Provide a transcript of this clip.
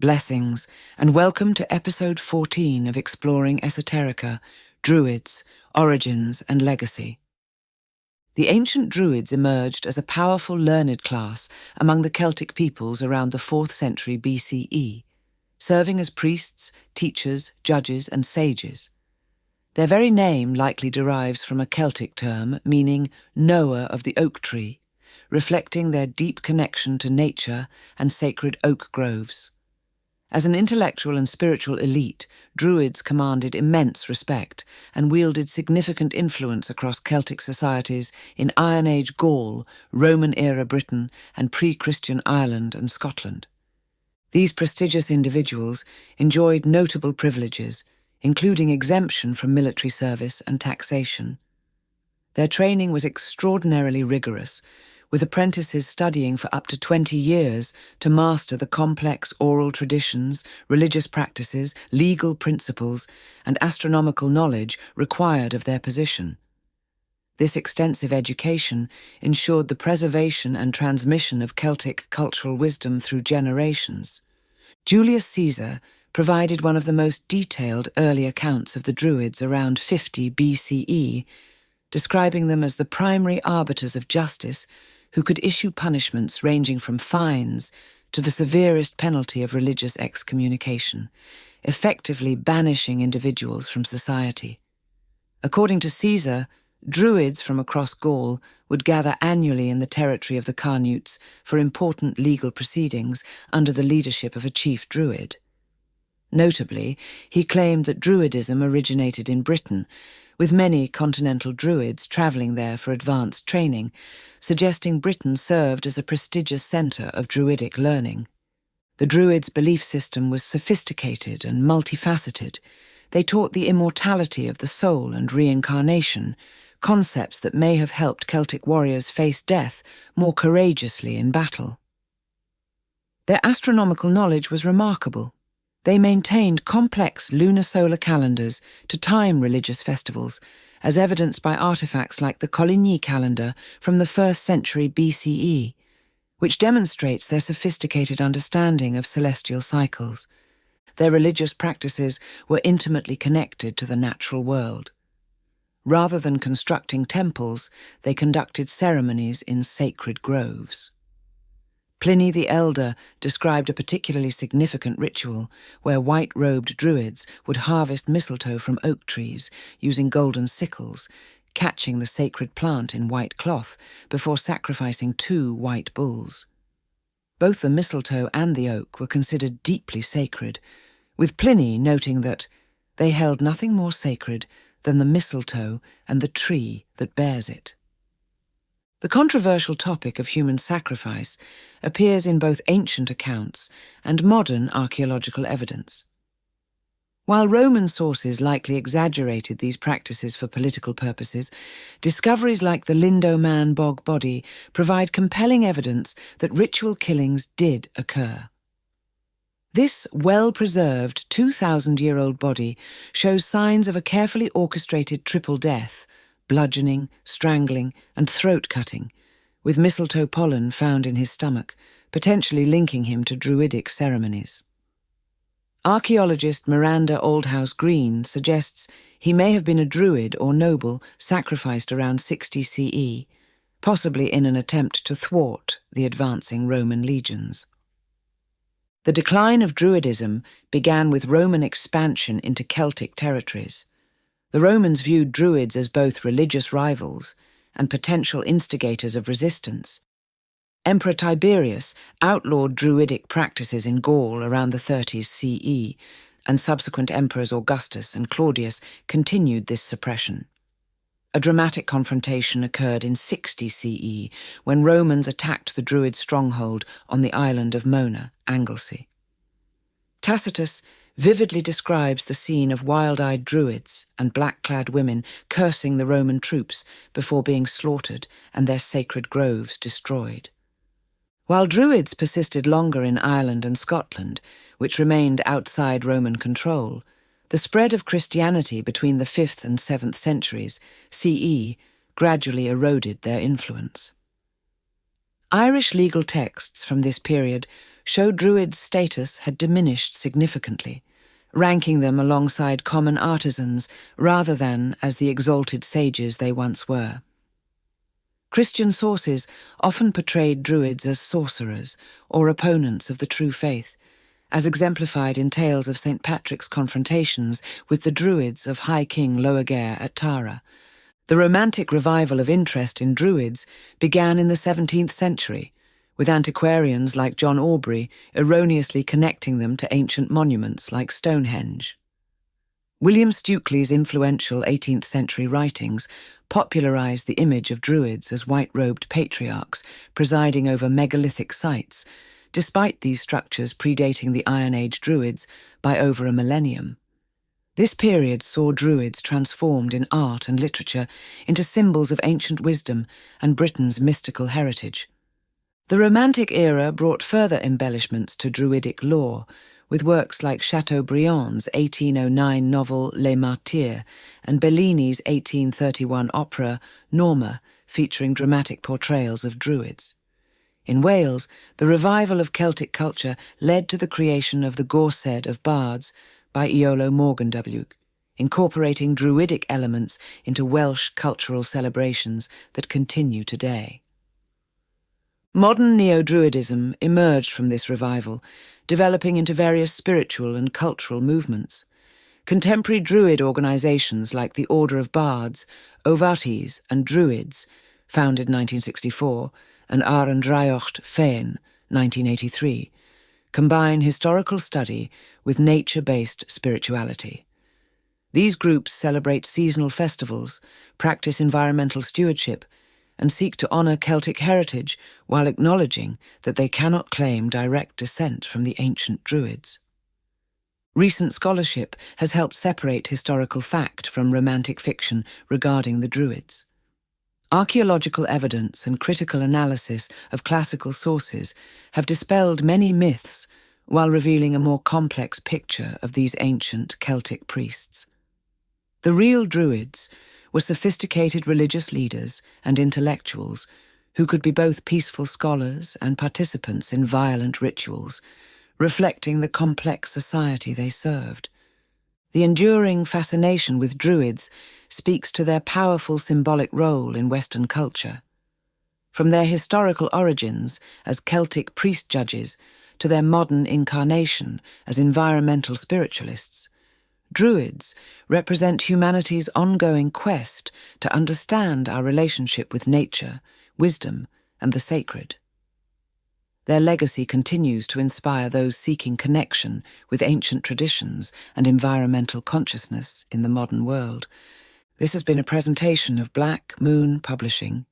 Blessings, and welcome to episode 14 of Exploring Esoterica, Druids, Origins and Legacy. The ancient Druids emerged as a powerful learned class among the Celtic peoples around the 4th century BCE, serving as priests, teachers, judges and sages. Their very name likely derives from a Celtic term meaning knower of the oak tree, reflecting their deep connection to nature and sacred oak groves. As an intellectual and spiritual elite, Druids commanded immense respect and wielded significant influence across Celtic societies in Iron Age Gaul, Roman-era Britain, and pre-Christian Ireland and Scotland. These prestigious individuals enjoyed notable privileges, including exemption from military service and taxation. Their training was extraordinarily rigorous, with apprentices studying for up to 20 years to master the complex oral traditions, religious practices, legal principles, and astronomical knowledge required of their position. This extensive education ensured the preservation and transmission of Celtic cultural wisdom through generations. Julius Caesar provided one of the most detailed early accounts of the Druids around 50 BCE, describing them as the primary arbiters of justice who could issue punishments ranging from fines to the severest penalty of religious excommunication, effectively banishing individuals from society. According to Caesar, Druids from across Gaul would gather annually in the territory of the Carnutes for important legal proceedings under the leadership of a chief Druid. Notably, he claimed that Druidism originated in Britain, with many continental Druids travelling there for advanced training, suggesting Britain served as a prestigious centre of Druidic learning. The Druids' belief system was sophisticated and multifaceted. They taught the immortality of the soul and reincarnation, concepts that may have helped Celtic warriors face death more courageously in battle. Their astronomical knowledge was remarkable. They maintained complex lunar-solar calendars to time religious festivals, as evidenced by artifacts like the Coligny calendar from the 1st century BCE, which demonstrates their sophisticated understanding of celestial cycles. Their religious practices were intimately connected to the natural world. Rather than constructing temples, they conducted ceremonies in sacred groves. Pliny the Elder described a particularly significant ritual where white-robed Druids would harvest mistletoe from oak trees using golden sickles, catching the sacred plant in white cloth before sacrificing 2 white bulls. Both the mistletoe and the oak were considered deeply sacred, with Pliny noting that they held nothing more sacred than the mistletoe and the tree that bears it. The controversial topic of human sacrifice appears in both ancient accounts and modern archaeological evidence. While Roman sources likely exaggerated these practices for political purposes, discoveries like the Lindow-Man bog body provide compelling evidence that ritual killings did occur. This well-preserved 2,000-year-old body shows signs of a carefully orchestrated triple death: bludgeoning, strangling, and throat-cutting, with mistletoe pollen found in his stomach, potentially linking him to Druidic ceremonies. Archaeologist Miranda Aldhouse Green suggests he may have been a Druid or noble sacrificed around 60 CE, possibly in an attempt to thwart the advancing Roman legions. The decline of Druidism began with Roman expansion into Celtic territories. The Romans viewed Druids as both religious rivals and potential instigators of resistance. Emperor Tiberius outlawed Druidic practices in Gaul around the 30s CE, and subsequent emperors Augustus and Claudius continued this suppression. A dramatic confrontation occurred in 60 CE when Romans attacked the Druid stronghold on the island of Mona, Anglesey. Tacitus vividly describes the scene of wild-eyed Druids and black-clad women cursing the Roman troops before being slaughtered and their sacred groves destroyed. While Druids persisted longer in Ireland and Scotland, which remained outside Roman control, the spread of Christianity between the 5th and 7th centuries CE gradually eroded their influence. Irish legal texts from this period show Druids' status had diminished significantly, ranking them alongside common artisans rather than as the exalted sages they once were. Christian sources often portrayed Druids as sorcerers or opponents of the true faith, as exemplified in tales of St. Patrick's confrontations with the Druids of High King Loeger at Tara. The Romantic revival of interest in Druids began in the 17th century, with antiquarians like John Aubrey erroneously connecting them to ancient monuments like Stonehenge. William Stukely's influential 18th century writings popularized the image of Druids as white-robed patriarchs presiding over megalithic sites, despite these structures predating the Iron Age Druids by over a millennium. This period saw Druids transformed in art and literature into symbols of ancient wisdom and Britain's mystical heritage. The Romantic era brought further embellishments to Druidic lore, with works like Chateaubriand's 1809 novel Les Martyrs and Bellini's 1831 opera Norma, featuring dramatic portrayals of Druids. In Wales, the revival of Celtic culture led to the creation of the Gorsedd of Bards by Iolo Morganwg, incorporating Druidic elements into Welsh cultural celebrations that continue today. Modern Neo-Druidism emerged from this revival, developing into various spiritual and cultural movements. Contemporary Druid organizations like the Order of Bards, Ovates and Druids, founded 1964, and Arendryocht Féin, 1983, combine historical study with nature-based spirituality. These groups celebrate seasonal festivals, practice environmental stewardship, and seek to honor Celtic heritage while acknowledging that they cannot claim direct descent from the ancient Druids. Recent scholarship has helped separate historical fact from romantic fiction regarding the Druids. Archaeological evidence and critical analysis of classical sources have dispelled many myths while revealing a more complex picture of these ancient Celtic priests. The real Druids were sophisticated religious leaders and intellectuals who could be both peaceful scholars and participants in violent rituals, reflecting the complex society they served. The enduring fascination with Druids speaks to their powerful symbolic role in Western culture. From their historical origins as Celtic priest judges to their modern incarnation as environmental spiritualists, Druids represent humanity's ongoing quest to understand our relationship with nature, wisdom, and the sacred. Their legacy continues to inspire those seeking connection with ancient traditions and environmental consciousness in the modern world. This has been a presentation of Black Moon Publishing.